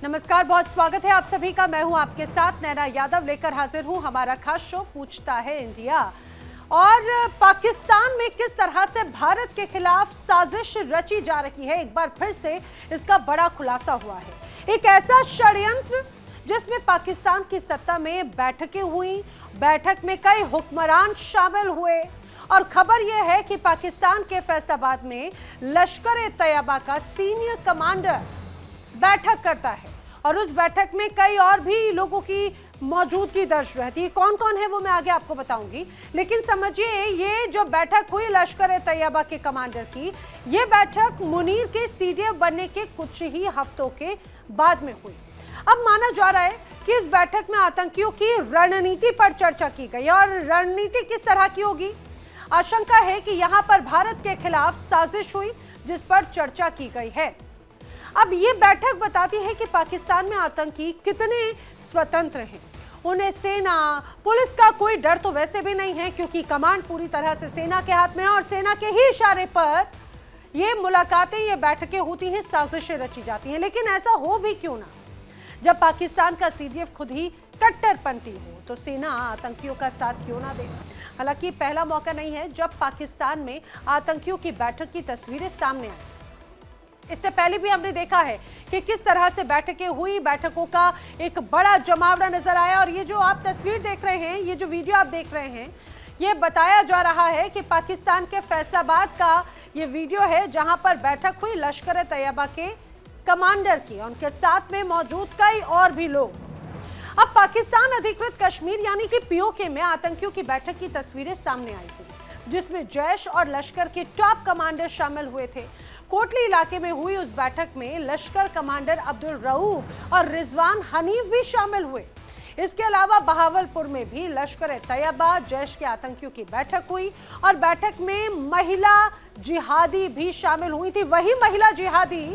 नमस्कार, बहुत स्वागत है आप सभी का। मैं हूं आपके साथ नैना यादव, लेकर हाजिर हूं हमारा खास शो पूछता है इंडिया। और पाकिस्तान में किस तरह से भारत के खिलाफ साजिश रची जा रही है, एक बार फिर से इसका बड़ा खुलासा हुआ है। एक ऐसा षड्यंत्र जिसमें पाकिस्तान की सत्ता में बैठकें हुई, बैठक में कई हुक्मरान शामिल हुए और खबर यह है कि पाकिस्तान के फैसलाबाद में लश्कर-ए-तैयबा का सीनियर कमांडर बैठक करता है और उस बैठक में कई और भी लोगों की मौजूदगी दर्ज रहती है। कौन कौन है वो मैं आगे आपको बताऊंगी, लेकिन समझिए ये जो बैठक हुई लश्कर-ए-तैयबा के कमांडर की, ये बैठक मुनीर के सीडीएफ बनने के कुछ ही हफ्तों के बाद में हुई। अब माना जा रहा है कि इस बैठक में आतंकियों की रणनीति पर चर्चा की गई और रणनीति किस तरह की होगी। आशंका है कि यहां पर भारत के खिलाफ साजिश हुई जिस पर चर्चा की गई है। अब ये बैठक बताती है कि पाकिस्तान में आतंकी कितने स्वतंत्र हैं। उन्हें सेना पुलिस का कोई डर तो वैसे भी नहीं है, क्योंकि कमांड पूरी तरह से सेना के हाथ में है और सेना के ही इशारे पर ये मुलाकातें, ये बैठकें होती हैं, साजिशें रची जाती हैं। लेकिन ऐसा हो भी क्यों ना, जब पाकिस्तान का सीडीएफ खुद ही कट्टरपंथी हो तो सेना आतंकियों का साथ क्यों ना दे। हालांकि पहला मौका नहीं है जब पाकिस्तान में आतंकियों की बैठक की तस्वीरें सामने आई। इससे पहले भी हमने देखा है कि किस तरह से बैठकें हुई, बैठकों का एक बड़ा जमावड़ा नजर आया। और ये जो आप तस्वीर देख रहे हैं, ये जो वीडियो आप देख रहे हैं, ये बताया जा रहा है कि पाकिस्तान के फैसलाबाद का ये वीडियो है जहां पर बैठक हुई लश्कर-ए-तैयबा के कमांडर की, उनके साथ में मौजूद कई और भी लोग। अब पाकिस्तान अधिकृत कश्मीर यानी कि पीओके में आतंकियों की बैठक की तस्वीरें सामने आई थी, जिसमें जैश और लश्कर के टॉप कमांडर शामिल हुए थे। कोटली इलाके में हुई उस बैठक में लश्कर कमांडर अब्दुल रऊफ और रिजवान हनीफ भी शामिल हुए। इसके अलावा बहावलपुर में भी लश्कर-ए-तैयबा जैश के आतंकियों की बैठक हुई और बैठक में महिला जिहादी भी शामिल हुई थी। वही महिला जिहादी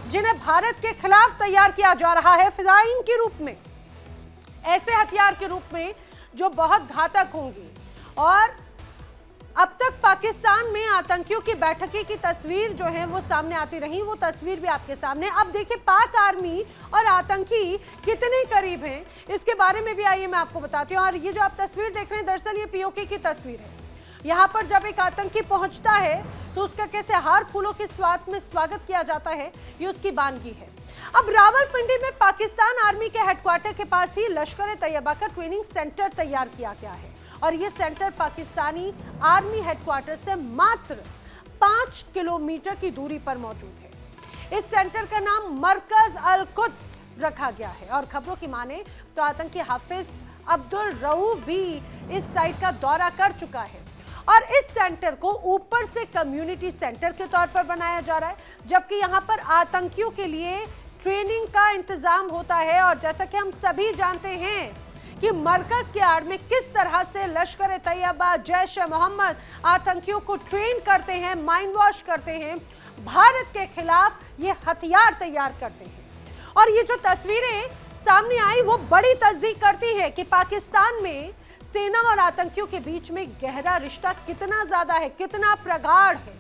जिन्हें भारत के खिलाफ तैयार किया जा रहा है फिदायीन के रूप में, ऐसे हथियार के रूप में जो बहुत घातक होंगे। और अब तक पाकिस्तान में आतंकियों की बैठकें की तस्वीर जो है वो सामने आती रही, वो तस्वीर भी आपके सामने। अब देखिए पाक आर्मी और आतंकी कितने करीब हैं, इसके बारे में भी आइए मैं आपको बताती हूँ। और ये जो आप तस्वीर देख रहे हैं, दरअसल ये पीओके की तस्वीर है। यहाँ पर जब एक आतंकी पहुंचता है तो उसका कैसे हार फूलों के स्वाद में स्वागत किया जाता है, ये उसकी वानगी है। अब रावलपिंडी में पाकिस्तान आर्मी के हेडक्वार्टर के पास ही लश्कर-ए-तैयबा का ट्रेनिंग सेंटर तैयार किया गया है और ये सेंटर पाकिस्तानी आर्मी हेडक्वार्टर से मात्र 5 किलोमीटर की दूरी पर मौजूद है। इस सेंटर का नाम मरकज अल कुद्स रखा गया है और खबरों की माने तो आतंकी हाफिज अब्दुल रऊफ भी इस साइट का दौरा कर चुका है और इस सेंटर को ऊपर से कम्युनिटी सेंटर के तौर पर बनाया जा रहा है, जबकि यहाँ पर आतंकियों के लिए ट्रेनिंग का इंतजाम होता है। और जैसा कि हम सभी जानते हैं कि मरकज के आड़ में किस तरह से लश्कर-ए-तैयबा, जैश-ए-मोहम्मद आतंकियों को ट्रेन करते हैं, माइंड वॉश करते हैं, भारत के खिलाफ ये हथियार तैयार करते हैं। और ये जो तस्वीरें सामने आई वो बड़ी तस्दीक करती है कि पाकिस्तान में सेना और आतंकियों के बीच में गहरा रिश्ता कितना ज्यादा है, कितना प्रगाढ़ है।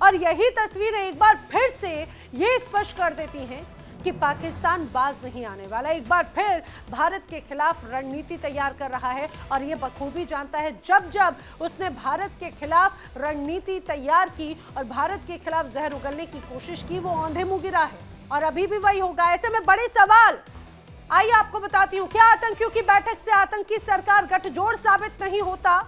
और यही तस्वीरें एक बार फिर से ये स्पष्ट कर देती हैं कि पाकिस्तान बाज नहीं आने वाला। एक बार फिर भारत के खिलाफ रणनीति तैयार कर रहा है और ये बखूबी जानता है। जब जब उसने भारत के खिलाफ रणनीति तैयार की और भारत के खिलाफ जहर उगलने की कोशिश की, वो औंधे मुंह गिरा है और अभी भी वही होगा। ऐसे में बड़े सवाल, आइए आपको बताती हूँ, क्या आतंकियों की बैठक से आतंकी सरकार गठजोड़ साबित नहीं होता?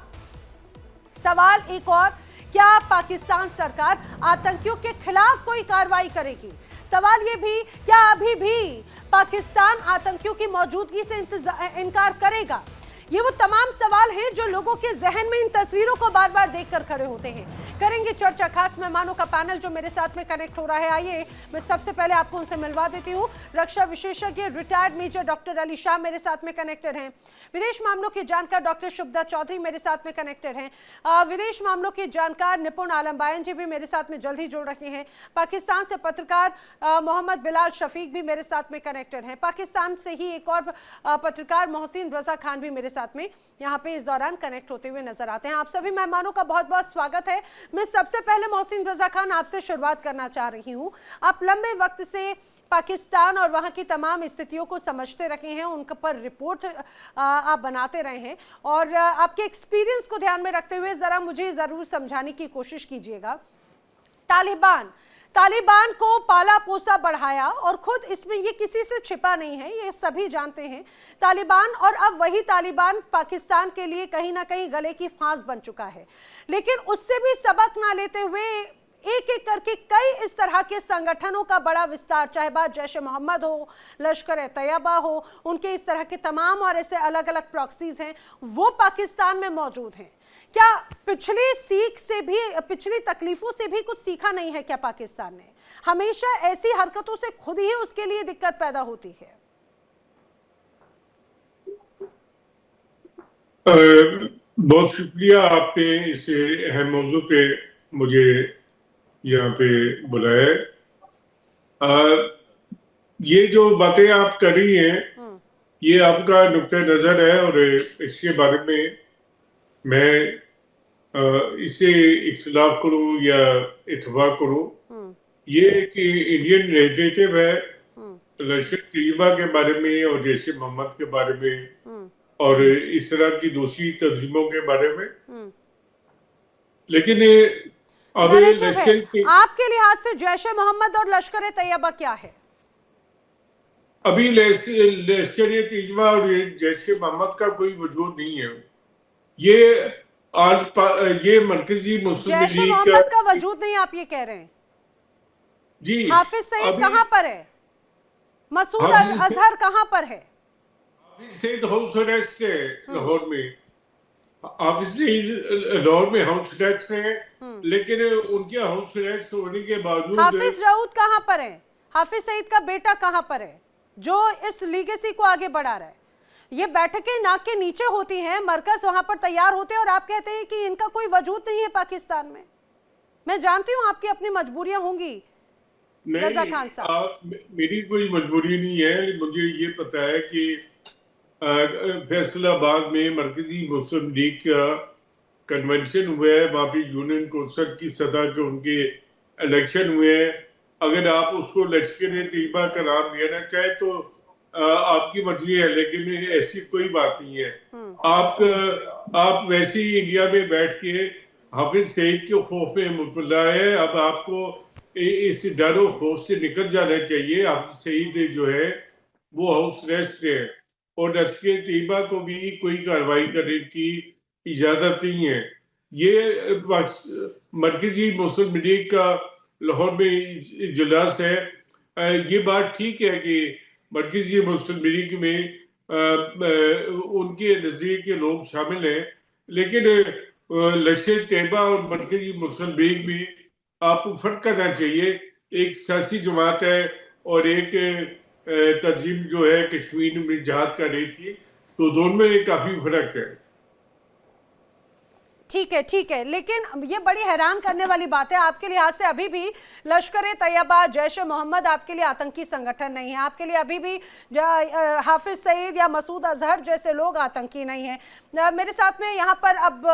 सवाल एक और, क्या पाकिस्तान सरकार आतंकियों के खिलाफ कोई कार्रवाई करेगी? सवाल ये भी, क्या अभी भी पाकिस्तान आतंकियों की मौजूदगी से इनकार करेगा? ये वो तमाम सवाल हैं जो लोगों के जहन में इन तस्वीरों को बार बार देखकर खड़े होते हैं। करेंगे चर्चा खास मेहमानों का पैनल जो मेरे साथ में कनेक्ट हो रहा है। आइए मैं सबसे पहले आपको उनसे मिलवा देती हूँ। रक्षा विशेषज्ञ retired major doctor Ali Shah मेरे साथ में कनेक्टेड हैं। विदेश मामलों की जानकार डॉक्टर शुभदा चौधरी मेरे साथ में कनेक्टेड हैं। विदेश मामलों की जानकार निपुण आलम बायन जी भी मेरे साथ में जल्द ही जुड़ रहे हैं। पाकिस्तान से पत्रकार मोहम्मद बिलाल शफीक भी मेरे साथ में कनेक्टेड हैं। पाकिस्तान से ही एक और पत्रकार मोहसिन रजा खान भी मेरे साथ में यहाँ पे इस दौरान कनेक्ट होते हुए नजर आते हैं। आप सभी मेहमानों का बहुत बहुत स्वागत है। मैं सबसे पहले मोहसिन रजा खान आपसे शुरुआत करना चाह रही हूँ। आप लंबे वक्त से पाकिस्तान और वहां की तमाम स्थितियों को समझते रहे हैं, उन पर रिपोर्ट आप बनाते रहे हैं, और आपके एक्सपीरियंस को ध्यान में रखते हुए जरा मुझे जरूर समझाने की कोशिश कीजिएगा। तालिबान को पाला पोसा बढ़ाया, और खुद इसमें ये किसी से छिपा नहीं है, ये सभी जानते हैं तालिबान, और अब वही तालिबान पाकिस्तान के लिए कहीं ना कहीं गले की फांस बन चुका है। लेकिन उससे भी सबक ना लेते हुए एक एक करके कई इस तरह के संगठनों का बड़ा विस्तार, चाहे बात जैश ए मोहम्मद हो, लश्कर ए तैयबा हो, उनके इस तरह के तमाम और ऐसे अलग अलग प्रॉक्सीज हैं, वो पाकिस्तान में मौजूद हैं। क्या पिछली सीख से भी, पिछली तकलीफों से भी कुछ सीखा नहीं है क्या पाकिस्तान ने? हमेशा ऐसी हरकतों से खुद ही उसके लिए दिक्कत पैदा होती है। बहुत शुक्रिया, आपने इस अहम मौजू पे मुझे यहाँ पे बुलाया। ये जो बातें आप कर रही हैं, ये आपका नुक्ता नजर है, और इसके बारे में मैं इसे इख्तिलाफ करूं या इत्तेफाक करूं, ये कि इंडियन नैरेटिव है लश्कर तैयबा के बारे में और जैश ए मोहम्मद के बारे में और इस तरह की दूसरी तंजीमों के बारे में। लेकिन आपके लिहाज से जैश ए मोहम्मद और लश्कर ए तैयबा क्या है? अभी लश्कर ए तैयबा और जैश ए मोहम्मद का कोई वजूद नहीं है। ये मरकजी मुस्लिम जैश ए मोहम्मद का वजूद नहीं, आप ये कह रहे हैं? जी। हाफिज सईद कहां पर है? मसूद अजहर कहां पर है? हाफिज सईद हाउस अरेस्ट है लाहौर में। हाफिज सईद लाहौर में हाउस अरेस्ट है, लेकिन उनके हाउस अरेस्ट होने के बावजूद हाफिज रऊद कहां पर है? हाफिज सईद का बेटा कहां पर है जो इस लीगेसी को आगे बढ़ा रहा है? ये बैठकें नाक के नीचे होती हैं, मरकज वहां पर तैयार होते हैं, और आप कहते हैं कि इनका कोई वजूद नहीं है पाकिस्तान में। मैं जानती हूं आपकी अपनी मजबूरियां होंगी रजा खान साहब। मेरी कोई मजबूरी नहीं है। मुझे ये पता है कि फैसलाबाद में मरकजी मुस्लिम लीग का कन्वेंशन हुआ है, वहाँ पे यूनियन कौंसिल की सतह के उनके इलेक्शन हुए हैं। अगर आप उसको लश्कर तैयबा का नाम देना चाहे तो आपकी मर्जी है, लेकिन ऐसी कोई बात नहीं है। आप वैसे ही इंडिया में बैठ के हाफिज सईद के खौफ में मुबतला है। अब आपको इस डर और खौफ से निकल जाना चाहिए। हाफिज सईद जो है वो हाउस अरेस्ट है, और लश्कर तैयबा को भी कोई कार्रवाई करने की इजाजत नहीं है। ये मरकजी मुस्लिम लीग का लाहौर में इजलास है। ये बात ठीक है कि मरकजी मुस्लिम लीग में उनके नजरिए के लोग शामिल हैं, लेकिन लश्कर तैयबा और मरकजी मुस्लिम लीग में आपको फर्क करना चाहिए। एक सियासी जमात है और एक तंजीम जो है कश्मीर में जहाद कर रही थी, तो दोनों में काफी फर्क है। ठीक है, लेकिन ये बड़ी हैरान करने वाली बात है, आपके लिहाज से अभी भी लश्कर ए तैयबा, जैश ए मोहम्मद आपके लिए आतंकी संगठन नहीं है। आपके लिए अभी भी हाफिज सईद या मसूद अजहर जैसे लोग आतंकी नहीं हैं। मेरे साथ में यहाँ पर अब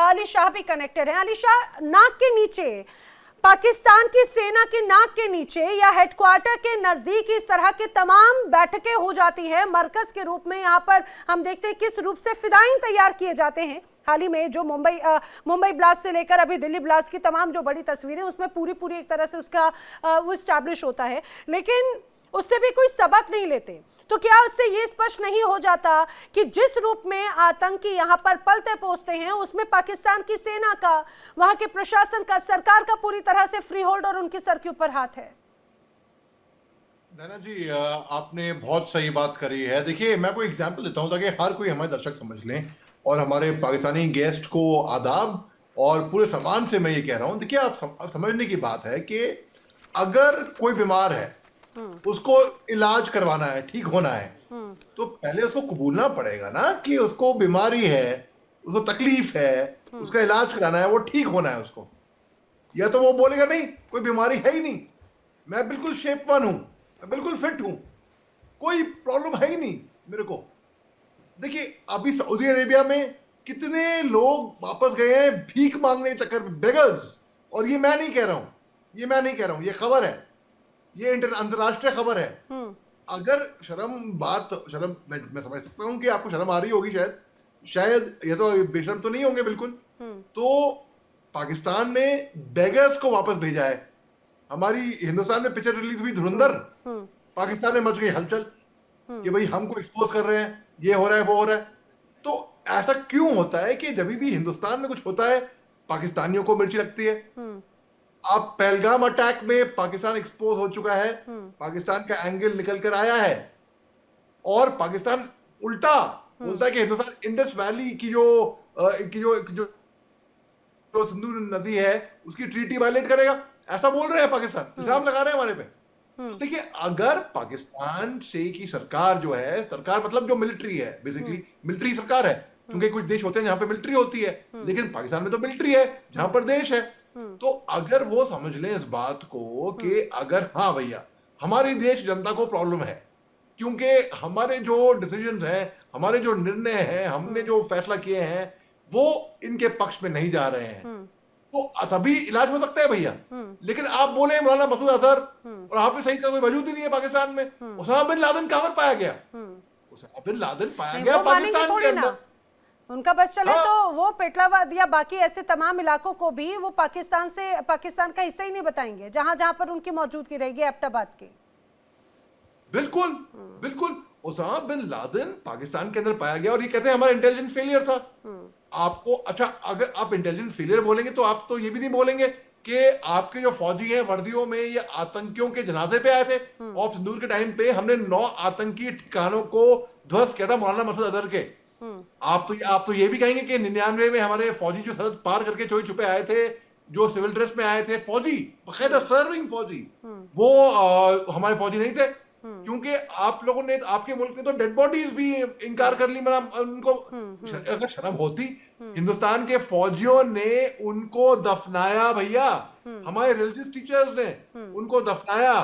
अली शाह भी कनेक्टेड हैं। अली शाह, नाक के नीचे, पाकिस्तान की सेना के नाक के नीचे या हेडक्वार्टर के नजदीक इस तरह के तमाम बैठकें हो जाती हैं मरकज के रूप में। यहाँ पर हम देखते हैं किस रूप से फिदाइन तैयार किए जाते हैं। हाल ही में जो मुंबई ब्लास्ट से लेकर अभी दिल्ली ब्लास्ट की तमाम जो बड़ी तस्वीरें, उसमें पूरी एक तरह से उसका वो स्टैब्लिश होता है, लेकिन उससे भी कोई सबक नहीं लेते। तो क्या उससे ये स्पष्ट नहीं हो जाता कि जिस रूप में आतंकी यहाँ पर पलते पोसते हैं, उसमें पाकिस्तान की सेना का, वहां के प्रशासन का, सरकार का पूरी तरह से फ्री होल्ड और उनके सर के ऊपर हाथ है? नैना जी, आपने बहुत सही बात करी है। देखिए, मैं कोई एग्जांपल देता हूं ताकि हर कोई हमारे दर्शक समझ लें, और हमारे पाकिस्तानी गेस्ट को आदाब, और पूरे सम्मान से मैं ये कह रहा हूं। देखिए, आप समझने की बात है कि अगर कोई बीमार है, उसको इलाज करवाना है, ठीक होना है, तो पहले उसको कबूलना पड़ेगा ना कि उसको बीमारी है, उसको तकलीफ है, उसका इलाज कराना है, वो ठीक होना है उसको। या तो वो बोलेगा नहीं, कोई बीमारी है ही नहीं, मैं बिल्कुल शेपवान हूं, मैं बिल्कुल फिट हूं, कोई प्रॉब्लम है ही नहीं मेरे को। देखिए, अभी सऊदी अरेबिया में कितने लोग वापस गए हैं भीख मांगने के चक्कर में, बेगर्स। और ये मैं नहीं कह रहा हूं, ये खबर है। ये अंतरराष्ट्रीय खबर है। अगर शर्म मैं समझ सकता हूँ कि आपको शर्म आ रही होगी, शायद ये तो बेशर्म तो नहीं होंगे बिल्कुल। तो पाकिस्तान ने बेगर्स को वापस भेजा है। हमारी हिंदुस्तान में पिक्चर रिलीज हुई धुरंधर, पाकिस्तान में मच गई हलचल कि भाई हमको एक्सपोज कर रहे हैं, ये हो रहा है वो हो रहा है। तो ऐसा क्यों होता है कि जब भी हिंदुस्तान में कुछ होता है पाकिस्तानियों को मिर्ची लगती है? आप पहलगाम अटैक में पाकिस्तान एक्सपोज हो चुका है, पाकिस्तान का एंगल निकल कर आया है, और पाकिस्तान उल्टा बोलता है कि हिंदुस्तान इंडस वैली की जो सिंधु नदी है उसकी ट्रीटी वायलेट करेगा, ऐसा बोल रहे हैं पाकिस्तान, इल्जाम लगा रहे हैं हमारे पे। तो देखिए, अगर पाकिस्तान से की सरकार जो है, सरकार मतलब जो मिलिट्री है, बेसिकली मिलिट्री सरकार है, क्योंकि कुछ देश होते हैं जहां पे मिलिट्री होती है, लेकिन पाकिस्तान में तो मिलिट्री है जहां पर देश है। तो अगर वो समझ लें इस बात को कि अगर हाँ भैया हमारी देश जनता को प्रॉब्लम है, क्योंकि हमारे जो डिसीजंस हैं, हमारे जो निर्णय हैं, हमने जो फैसला किए हैं वो इनके पक्ष में नहीं जा रहे हैं, तो तभी इलाज हो सकता है भैया। लेकिन आप बोले मौलाना मसूद अजहर और हाफिज सईद का कोई वजूद ही नहीं है पाकिस्तान में। उसामा बिन लादेन कहां पर पाया गया? उसामा बिन लादेन पाया गया पाकिस्तान के अंदर। उनका बस चले तो वो पेटलाबाद या बाकी ऐसे तमाम इलाकों को भी वो पाकिस्तान का हिस्सा ही नहीं बताएंगे, जहां जहां पर उनकी मौजूदगी रहेगी एबटाबाद की। बिल्कुल बिल्कुल, उसामा बिन लादेन पाकिस्तान के अंदर पाया गया और ये कहते हैं हमारा इंटेलिजेंस फेलियर था। आपको अच्छा, अगर आप इंटेलिजेंस फेलियर बोलेंगे तो आप तो ये भी नहीं बोलेंगे कि आपके जो फौजी हैं वर्दियों में ये आतंकियों के जनाजे पे आए थे। ऑफ सिंदूर के टाइम पे हमने 9 आतंकी ठिकानों को ध्वस्त किया था मौलाना मसूद अजहर के। आप तो ये भी कहेंगे कि 99 में हमारे फौजी जो सरहद पार करके चोरी छुपे आए थे, जो सिविल ड्रेस में आए थे, फौजी बकायदा सर्विंग फौजी, वो हमारे फौजी नहीं थे, क्योंकि आप लोगों ने, आपके मुल्क ने तो डेड बॉडीज भी इनकार कर ली। मतलब उनको अगर शर्म होती, हिंदुस्तान के फौजियों ने उनको दफनाया भैया, हमारे रिलीजियस टीचर्स ने उनको दफनाया,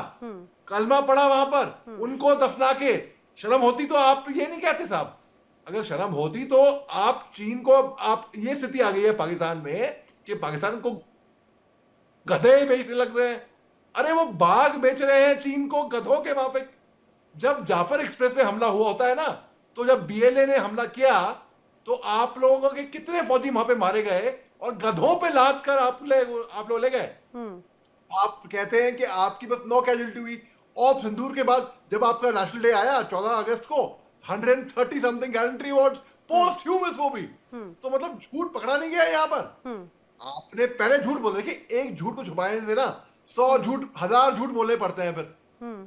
कलमा पढ़ा वहां पर, उनको दफना के। शर्म होती तो आप ये नहीं कहते साहब। अगर शर्म होती तो आप चीन को, आप ये स्थिति आ गई है पाकिस्तान में कि पाकिस्तान को गधे बेचने लग रहे हैं। अरे वो बाघ बेच रहे हैं चीन को गधों के माफिक। जब जाफर एक्सप्रेस पे हमला हुआ होता है ना, तो जब बीएलए ने हमला किया तो आप लोगों के कितने फौजी वहां पे मारे गए और गधों पे लाद कर आप लोग ले गए। आप कहते हैं कि आपकी बस 9 कैजुअल्टी हुई। ऑफ सिंदूर के बाद जब आपका नेशनल डे आया 14 अगस्त को, 130 something gallantry awards post humus वो भी। तो मतलब झूठ पकड़ा नहीं गया यहाँ पर। आपने पहले झूठ बोले, देखिए एक झूठ को छुपाने से ना 100 झूठ, 1000 झूठ बोलने पड़ते हैं फिर।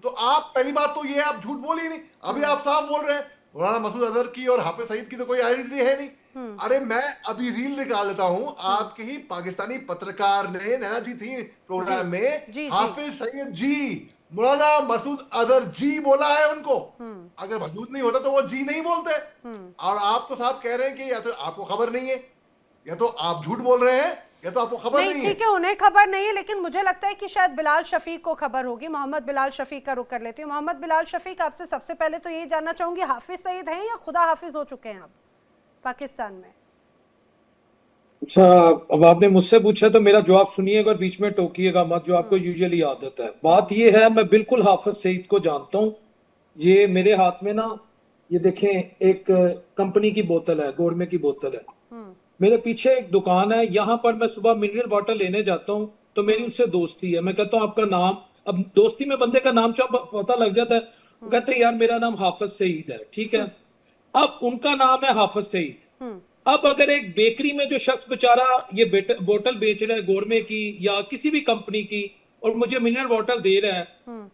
तो आप पहली बात तो ये है, आप झूठ बोले ही नहीं। अभी आप साफ बोल रहे हैं मौलाना मसूद अजहर की और हाफिज सईद की तो कोई आइडेंटिटी है नहीं। अरे मैं अभी रील निकाल लेता हूं, आपके ही पाकिस्तानी पत्रकार ने, नैना जी थी प्रोग्राम में, हाफिज सईद जी, मौलाना मसूद अजहर जी बोला है उनको। अगर वजूद नहीं होता तो वो जी नहीं बोलते। और आप तो साहब कह रहे हैं कि या तो आपको खबर नहीं है, या तो आप झूठ बोल रहे हैं, या तो आपको खबर नहीं है। ठीक है, उन्हें खबर नहीं है, लेकिन मुझे लगता है कि शायद बिलाल शफीक को खबर होगी। मोहम्मद बिलाल शफीक का रुख कर लेती हूँ। मोहम्मद बिलाल शफीक, आपसे सबसे पहले तो यही जानना चाहूंगी, हाफिज सईद हैं या खुदा हाफिज हो चुके हैं अब पाकिस्तान में? अच्छा, अब आपने मुझसे पूछा तो मेरा जवाब सुनिएगा और बीच में टोकिएगा मत, जो आपको यूजुअली आदत है। बात ये है, मैं बिल्कुल हाफिज सईद को जानता हूँ। ये मेरे हाथ में ना, ये देखें, एक कंपनी की बोतल है, गोरमे की बोतल है। मेरे पीछे एक दुकान है, यहाँ पर मैं सुबह मिनरल वाटर लेने जाता हूँ तो मेरी उससे दोस्ती है। मैं कहता हूँ आपका नाम, अब दोस्ती में बंदे का नाम पता लग जाता है। वो कहते हैं यार मेरा नाम हाफिज सईद है, ठीक है। अब उनका नाम है हाफिज सईद। अब अगर एक बेकरी में जो शख्स बेचारा ये बोतल बेच रहा है गोरमे की या किसी भी कंपनी की, और मुझे मिनरल वाटर दे रहा है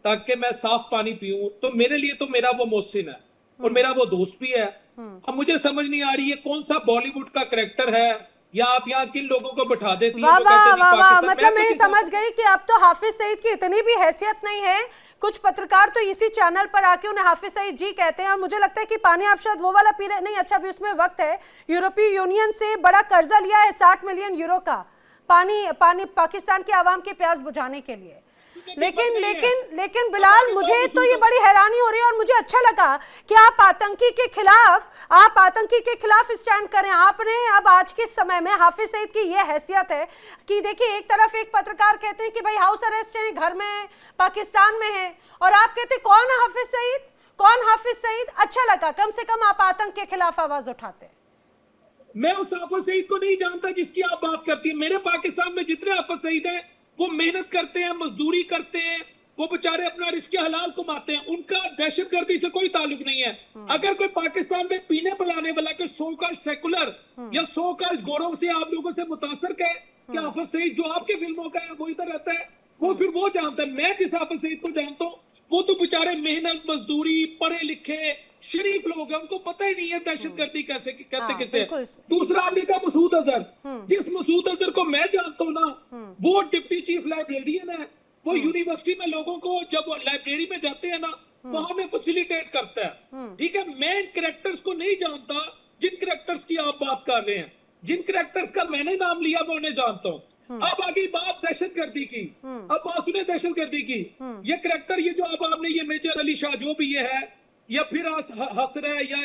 ताकि मैं साफ पानी पीऊं, तो मेरे लिए तो मेरा वो मोहसिन है और मेरा वो दोस्त भी है। अब मुझे समझ नहीं आ रही है कौन सा बॉलीवुड का कैरेक्टर है, या आप यहाँ किन लोगों को बिठा देती हैं। मतलब मैं समझ गई कि अब तो हाफिज सईद की इतनी भी हैसियत नहीं है। कुछ पत्रकार तो इसी चैनल पर आके उन्हें हाफिज सईद जी कहते हैं, और मुझे लगता है कि पानी आप शायद वो वाला पी रहे नहीं। अच्छा, अभी उसमें वक्त है, यूरोपीय यूनियन से बड़ा कर्जा लिया है 60 मिलियन यूरो का, पानी पाकिस्तान की आवाम की प्यास बुझाने के लिए। लेकिन बिलाल, मुझे तो ये बड़ी हैरानी हो रही है और मुझे अच्छा लगा कि आप आतंकी के खिलाफ स्टैंड करें। आपने अब आज के समय में हाफिज सईद की ये हैसियत है कि देखिए, एक तरफ एक पत्रकार कहते हैं कि भाई हाउस अरेस्ट है, घर में पाकिस्तान में है, और आप कहते हैं कौन हाफिज सईद। अच्छा लगा, कम से कम आप आतंक के खिलाफ आवाज उठाते हैं। मैं उस हाफिज सईद को नहीं जानता जिसकी आप बात करती हैं। मेरे पाकिस्तान में जितने हाफिज सईद हैं वो मेहनत करते हैं, मजदूरी करते हैं, वो बेचारे अपना रिस्क हलाल कमाते हैं, उनका दहशतगर्दी से कोई ताल्लुक नहीं है। अगर कोई पाकिस्तान में पीने पिलाने वाला कोई सो कॉल्ड सेकुलर या सो कॉल्ड गोरों से आप लोगों से मुतासर है कि हाफिज सईद जो आपके फिल्मों का है वो इधर रहता है, वो फिर वो जानता है। मैं जिस हाफिज सईद को जानता हूँ वो तो बेचारे मेहनत मजदूरी, पढ़े लिखे शरीफ लोग हैं, उनको पता ही नहीं है दहशतगर्दी कैसे कहते किसे। दूसरा आपने कहा मसूद अजहर, जिस मसूद अजहर को मैं जानता हूँ ना, वो डिप्टी चीफ लाइब्रेरियन है। वो यूनिवर्सिटी में लोगों को जब लाइब्रेरी में जाते हैं ना, वहां में फैसिलिटेट करता है। ठीक है, मैं इन कैरेक्टर्स को नहीं जानता जिन कैरेक्टर्स की आप बात कर रहे हैं। जिन कैरेक्टर्स का मैंने नाम लिया मैं उन्हें जानता हूँ। अब आगे बात दहशतगर्दी की, अब बात सुने दहशतगर्दी की। ये कैरेक्टर, ये जो अब आपने ये मेजर अली शाह जो भी ये है, या फिर हंस रहा है, या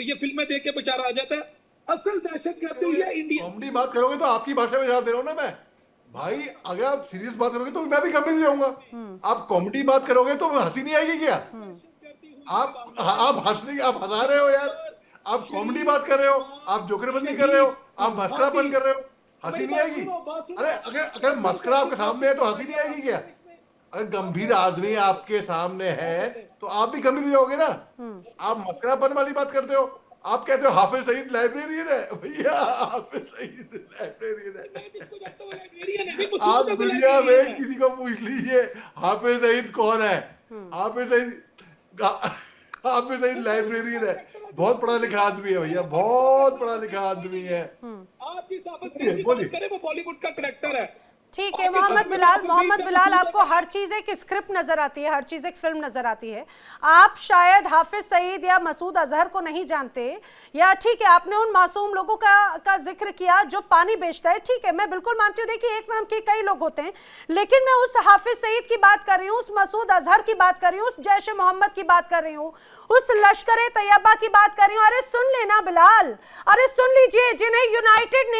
ये फिल्में देख के बेचारा आ जाता है। असल दहशतगर्दी हुई है इंडिया। कॉमेडी बात करोगे तो आपकी भाषा में जवाब दे रहा हूँ ना मैं भाई। अगर आप सीरियस बात करोगे तो मैं भी कॉमेडी जाऊंगा। आप कॉमेडी बात करोगे तो हंसी नहीं आएगी क्या? आप हंसा रहे हो यार। आप कॉमेडी बात कर रहे हो, आप जोकरबंदी कर रहे हो, आप मस्करापन कर रहे हो, हंसी नहीं आएगी? अरे अगर मस्करा आपके सामने है तो हंसी नहीं आएगी क्या? अगर गंभीर आदमी आपके सामने है तो आप भी गंभीर जाओगे ना। आप मस्करापन वाली बात करते हो। आप कहते हो हाफिज सईद लाइब्रेरियन है। भैया हाफिज सईद लाइब्रेरियन है। आप दुनिया में किसी को पूछ लीजिए हाफिज सईद कौन है। हाफिज सईद लाइब्रेरियन है। बहुत पढ़ा लिखा आदमी है भैया, बहुत पढ़ा लिखा आदमी है। आप जिस हाफिज सईद की बात करें वो बॉलीवुड का कैरेक्टर है। ठीक है मोहम्मद बिलाल, आपको हर चीज एक स्क्रिप्ट नजर आती है, हर चीज एक फिल्म नजर आती है। आप शायद हाफिज सईद या मसूद अजहर को नहीं जानते, या ठीक है आपने उन मासूम लोगों का जिक्र किया जो पानी बेचता है। ठीक है, मैं बिल्कुल मानती हूँ, देखिए एक नाम के कई लोग होते हैं, लेकिन मैं उस हाफिज सईद की बात कर रही हूँ, उस मसूद अजहर की बात कर रही हूँ, उस जैश ए मोहम्मद की बात कर रही हूँ, उस लश्कर ए तैयबा की बात कर रही हूँ। अरे सुन लेना बिलाल, अरे सुन लीजिए, जिन्हें यूनाइटेड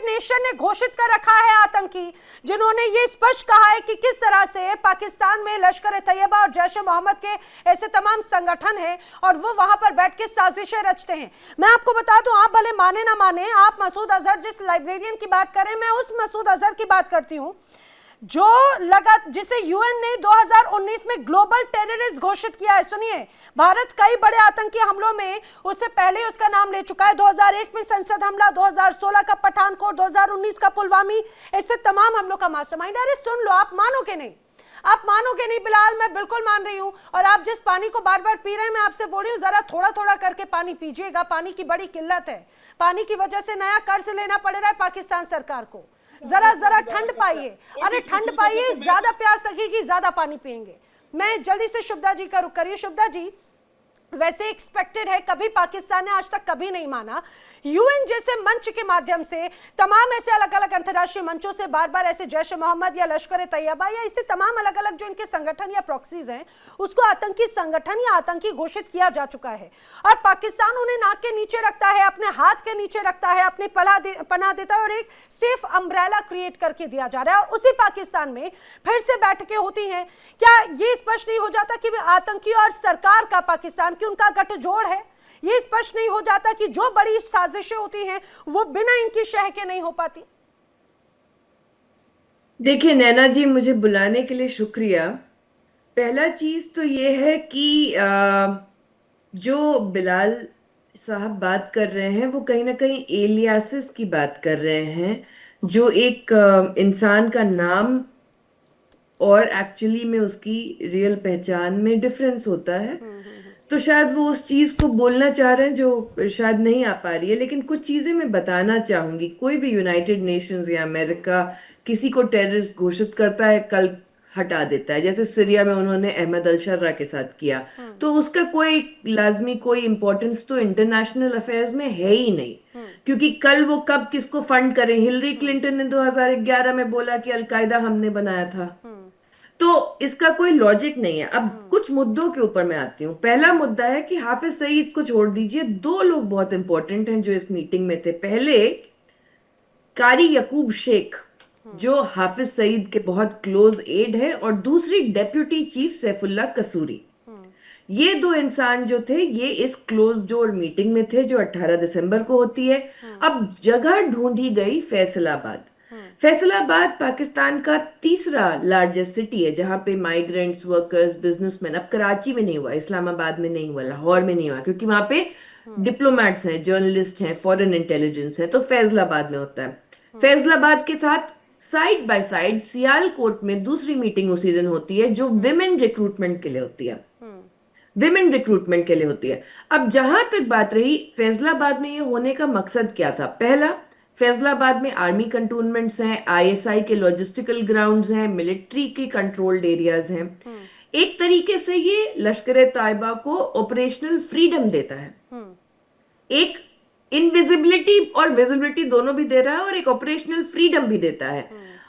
नेशन ने घोषित कर रखा है आतंकी, जिन्होंने ये स्पष्ट कहा है कि किस तरह से पाकिस्तान में लश्कर ए तैयबा और जैश ए मोहम्मद के ऐसे तमाम संगठन हैं और वो वहां पर बैठ के साजिशें रचते हैं। मैं आपको बता दूं, आप भले माने ना माने, आप मसूद अजहर जिस लाइब्रेरियन की बात करें, मैं उस मसूद अजहर की बात करती हूं जो जिसे यूएन ने 2019 में ग्लोबल टेररिस्ट घोषित किया है। सुनिए, भारत कई बड़े आतंकी हमलों में उससे पहले उसका नाम ले चुका है। 2001 में संसद हमला, 2016 का पठानकोट, 2019 का पुलवामी, ऐसे तमाम हमलों का मास्टरमाइंड। अरे सुन लो, आप मानोगे नहीं बिलाल, मैं बिल्कुल मान रही हूं। और आप जिस पानी को बार बार पी रहे हैं, मैं आपसे बोल रही हूँ जरा थोड़ा थोड़ा करके पानी पीजिएगा। पानी की बड़ी किल्लत है, पानी की वजह से नया कर्ज लेना पड़ रहा है पाकिस्तान सरकार को। जरा ठंड पाइए, अरे ठंड पाइए, ज्यादा प्यास लगेगी, ज्यादा पानी पिएंगे। मैं जल्दी से शुभदा जी का रुख करिए। शुभदा जी, वैसे एक्सपेक्टेड है, कभी पाकिस्तान ने आज तक कभी नहीं माना। यूएन जैसे मंच के माध्यम से, तमाम ऐसे अलग अलग अंतर्राष्ट्रीय मंचों से बार बार ऐसे जैश ए मोहम्मद या लश्कर ए तैयबा या इससे तमाम अलग अलग जो इनके संगठन या प्रॉक्सीज हैं, उसको आतंकी संगठन या आतंकी घोषित किया जा चुका है। और पाकिस्तान उन्हें नाक के नीचे रखता है, अपने हाथ के नीचे रखता है, अपनी पनाह देता है और एक सेफ अम्ब्रेला क्रिएट करके दिया जा रहा है। और उसी पाकिस्तान में फिर से बैठकें होती हैं। क्या ये स्पष्ट नहीं हो जाता कि आतंकी और सरकार का पाकिस्तान की उनका गठजोड़ है? ये स्पष्ट नहीं हो जाता कि जो बड़ी साजिशें होती हैं वो बिना इनकी शह के नहीं हो पाती? देखिए नैना जी, मुझे बुलाने के लिए शुक्रिया। पहला चीज तो ये है कि जो बिलाल साहब बात कर रहे हैं वो कहीं ना कहीं एलियासिस की बात कर रहे हैं, जो एक इंसान का नाम और एक्चुअली में उसकी रियल पहचान में डिफरेंस होता है। तो शायद वो उस चीज को बोलना चाह रहे हैं जो शायद नहीं आ पा रही है। लेकिन कुछ चीजें मैं बताना चाहूंगी। कोई भी यूनाइटेड नेशंस या अमेरिका किसी को टेररिस्ट घोषित करता है, कल हटा देता है, जैसे सीरिया में उन्होंने अहमद अल शर्रा के साथ किया। तो उसका कोई लाजमी कोई इंपॉर्टेंस तो इंटरनेशनल अफेयर्स में है ही नहीं, क्योंकि कल वो कब किसको फंड करें। हिलरी क्लिंटन ने 2011 में बोला कि अलकायदा हमने बनाया था, तो इसका कोई लॉजिक नहीं है। अब कुछ मुद्दों के ऊपर मैं आती हूँ। पहला मुद्दा है कि हाफिज सईद को छोड़ दीजिए, दो लोग बहुत इंपॉर्टेंट हैं जो इस मीटिंग में थे। पहले कारी यकूब शेख जो हाफिज सईद के बहुत क्लोज एड है, और दूसरी डेप्यूटी चीफ सैफुल्लाह कसूरी। ये दो इंसान जो थे ये इस क्लोज डोर मीटिंग में थे जो 18 दिसंबर को होती है। अब जगह ढूंढी गई फैसलाबाद। फैसलाबाद पाकिस्तान का तीसरा लार्जेस्ट सिटी है जहां पे माइग्रेंट्स, वर्कर्स, बिजनेसमैन, अब कराची में नहीं हुआ, इस्लामाबाद में नहीं हुआ, लाहौर में नहीं हुआ, क्योंकि वहां पे डिप्लोमेट्स हैं, जर्नलिस्ट हैं, फॉरेन इंटेलिजेंस है, तो फैसलाबाद में होता है। फैसलाबाद के साथ साइड बाय साइड सियालकोट में दूसरी मीटिंग उसी दिन होती है जो विमेन रिक्रूटमेंट के लिए होती है। विमेन रिक्रूटमेंट के लिए होती है। अब जहां तक बात रही फैसलाबाद में ये होने का मकसद क्या था, पहला, फैसलाबाद में आर्मी कंटोनमेंट्स हैं, आईएसआई के लॉजिस्टिकल ग्राउंड्स हैं, मिलिट्री के कंट्रोल्ड एरियाज हैं। एक तरीके से ये लश्कर तैयबा को ऑपरेशनल फ्रीडम देता है, एक इनविजिबिलिटी और विजिबिलिटी दोनों भी दे रहा है और एक ऑपरेशनल फ्रीडम भी देता है।